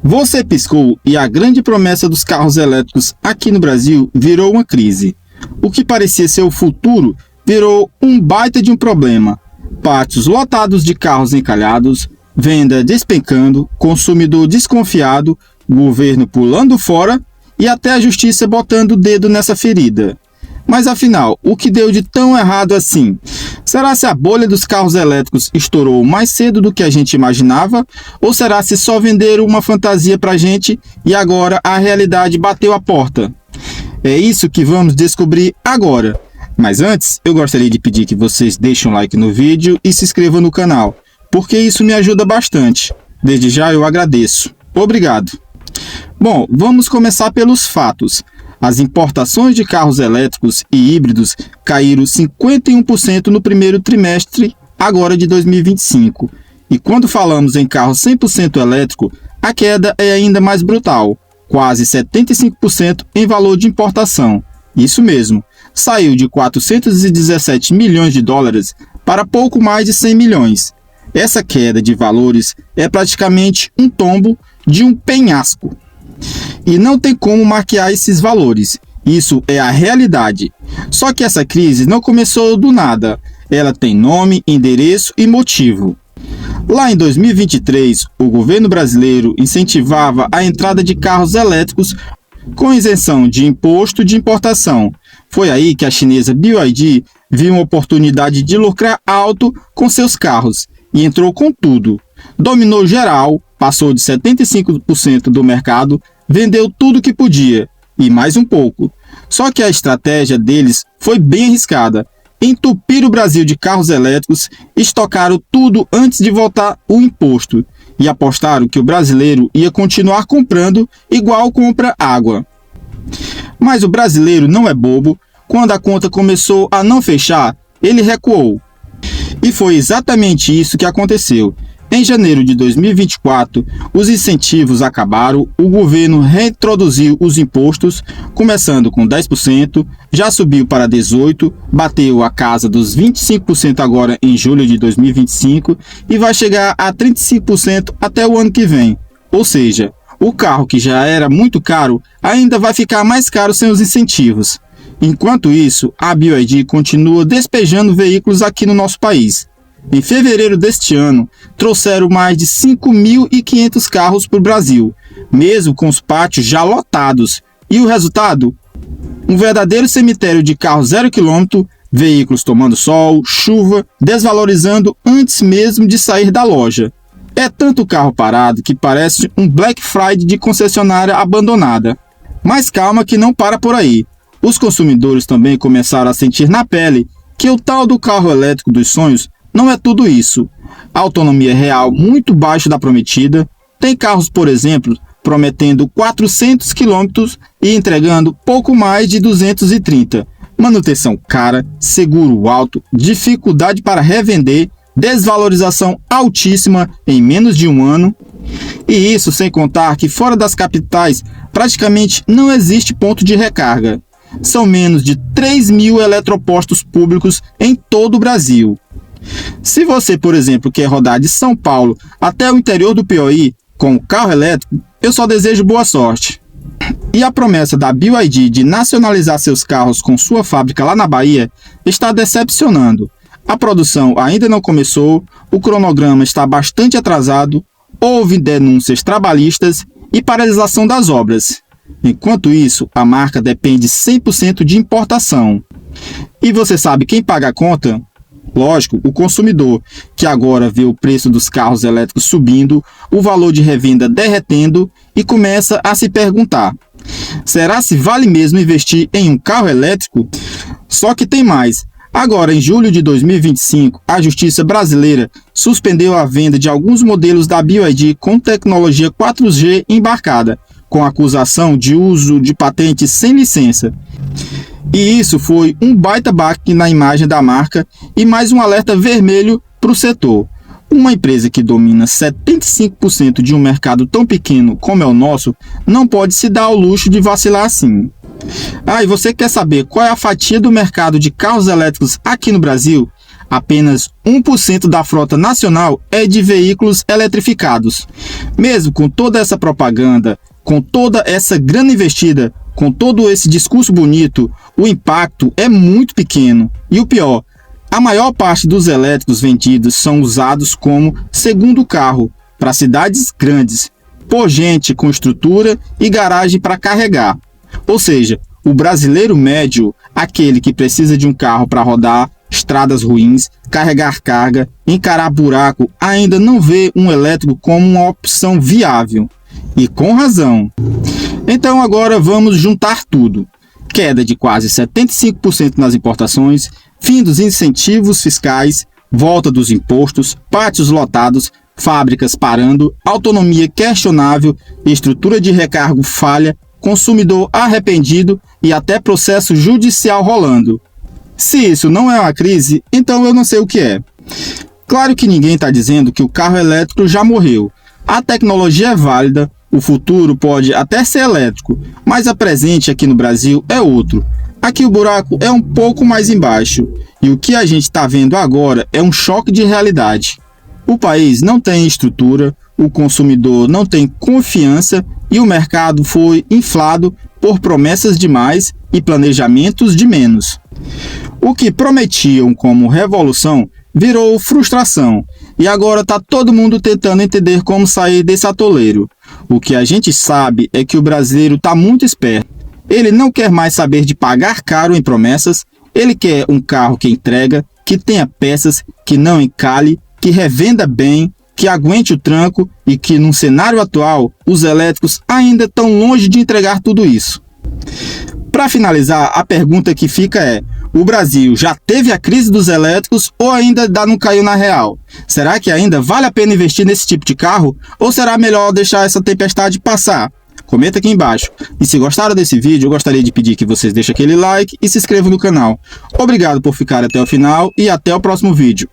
Você piscou e a grande promessa dos carros elétricos aqui no Brasil virou uma crise. O que parecia ser o futuro virou um baita de um problema. Pátios lotados de carros encalhados, venda despencando, consumidor desconfiado, governo pulando fora e até a justiça botando o dedo nessa ferida. Mas afinal, o que deu de tão errado assim? Será se a bolha dos carros elétricos estourou mais cedo do que a gente imaginava? Ou será se só venderam uma fantasia pra gente e agora a realidade bateu a porta? É isso que vamos descobrir agora. Mas antes, eu gostaria de pedir que vocês deixem um like no vídeo e se inscrevam no canal, porque isso me ajuda bastante. Desde já eu agradeço. Obrigado. Bom, vamos começar pelos fatos. As importações de carros elétricos e híbridos caíram 51% no primeiro trimestre agora de 2025. E quando falamos em carro 100% elétrico, a queda é ainda mais brutal, quase 75% em valor de importação. Isso mesmo, saiu de 417 milhões de dólares para pouco mais de 100 milhões. Essa queda de valores é praticamente um tombo de um penhasco. E não tem como maquiar esses valores. Isso é a realidade. Só que essa crise não começou do nada. Ela tem nome, endereço e motivo. Lá em 2023, o governo brasileiro incentivava a entrada de carros elétricos com isenção de imposto de importação. Foi aí que a chinesa BYD viu uma oportunidade de lucrar alto com seus carros e entrou com tudo. Dominou geral, passou de 75% do mercado, vendeu tudo que podia, e mais um pouco. Só que a estratégia deles foi bem arriscada. Entupiram o Brasil de carros elétricos, estocaram tudo antes de voltar o imposto, e apostaram que o brasileiro ia continuar comprando igual compra água. Mas o brasileiro não é bobo. Quando a conta começou a não fechar, ele recuou. E foi exatamente isso que aconteceu. Em janeiro de 2024, os incentivos acabaram, o governo reintroduziu os impostos, começando com 10%, já subiu para 18%, bateu a casa dos 25% agora em julho de 2025 e vai chegar a 35% até o ano que vem. Ou seja, o carro que já era muito caro ainda vai ficar mais caro sem os incentivos. Enquanto isso, a BYD continua despejando veículos aqui no nosso país. Em fevereiro deste ano, trouxeram mais de 5.500 carros para o Brasil, mesmo com os pátios já lotados. E o resultado? Um verdadeiro cemitério de carros 0 km, veículos tomando sol, chuva, desvalorizando antes mesmo de sair da loja. É tanto carro parado que parece um Black Friday de concessionária abandonada. Mas calma que não para por aí. Os consumidores também começaram a sentir na pele que o tal do carro elétrico dos sonhos não é tudo isso. A autonomia real muito baixa da prometida. Tem carros, por exemplo, prometendo 400 km e entregando pouco mais de 230. Manutenção cara, seguro alto, dificuldade para revender, desvalorização altíssima em menos de um ano. E isso sem contar que fora das capitais praticamente não existe ponto de recarga. São menos de 3.000 eletropostos públicos em todo o Brasil. Se você, por exemplo, quer rodar de São Paulo até o interior do Piauí com o carro elétrico, eu só desejo boa sorte. E a promessa da BYD de nacionalizar seus carros com sua fábrica lá na Bahia está decepcionando. A produção ainda não começou, o cronograma está bastante atrasado, houve denúncias trabalhistas e paralisação das obras. Enquanto isso, a marca depende 100% de importação. E você sabe quem paga a conta? Lógico, o consumidor, que agora vê o preço dos carros elétricos subindo, o valor de revenda derretendo e começa a se perguntar: será se vale mesmo investir em um carro elétrico? Só que tem mais. Agora, em julho de 2025, a Justiça brasileira suspendeu a venda de alguns modelos da BYD com tecnologia 4G embarcada, com acusação de uso de patentes sem licença. E isso foi um baita baque na imagem da marca e mais um alerta vermelho para o setor. Uma empresa que domina 75% de um mercado tão pequeno como é o nosso não pode se dar ao luxo de vacilar assim. E você quer saber qual é a fatia do mercado de carros elétricos aqui no Brasil? Apenas 1% da frota nacional é de veículos eletrificados. Mesmo com toda essa propaganda, com toda essa grana investida, com todo esse discurso bonito, o impacto é muito pequeno. E o pior, a maior parte dos elétricos vendidos são usados como segundo carro para cidades grandes, por gente com estrutura e garagem para carregar. Ou seja, o brasileiro médio, aquele que precisa de um carro para rodar estradas ruins, carregar carga, encarar buraco, ainda não vê um elétrico como uma opção viável. E com razão. Então agora vamos juntar tudo. Queda de quase 75% nas importações, fim dos incentivos fiscais, volta dos impostos, pátios lotados, fábricas parando, autonomia questionável, estrutura de recargo falha, consumidor arrependido e até processo judicial rolando. Se isso não é uma crise, então eu não sei o que é. Claro que ninguém está dizendo que o carro elétrico já morreu. A tecnologia é válida, o futuro pode até ser elétrico, mas a presente aqui no Brasil é outro. Aqui o buraco é um pouco mais embaixo, e o que a gente está vendo agora é um choque de realidade. O país não tem estrutura, o consumidor não tem confiança e o mercado foi inflado por promessas de mais e planejamentos de menos. O que prometiam como revolução virou frustração e agora está todo mundo tentando entender como sair desse atoleiro. O que a gente sabe é que o brasileiro está muito esperto. Ele não quer mais saber de pagar caro em promessas, ele quer um carro que entrega, que tenha peças, que não encalhe, que revenda bem, que aguente o tranco e que, num cenário atual, os elétricos ainda estão longe de entregar tudo isso. Para finalizar, a pergunta que fica é: o Brasil já teve a crise dos elétricos ou ainda não caiu na real? Será que ainda vale a pena investir nesse tipo de carro ou será melhor deixar essa tempestade passar? Comenta aqui embaixo. E se gostaram desse vídeo, eu gostaria de pedir que vocês deixem aquele like e se inscrevam no canal. Obrigado por ficar até o final e até o próximo vídeo.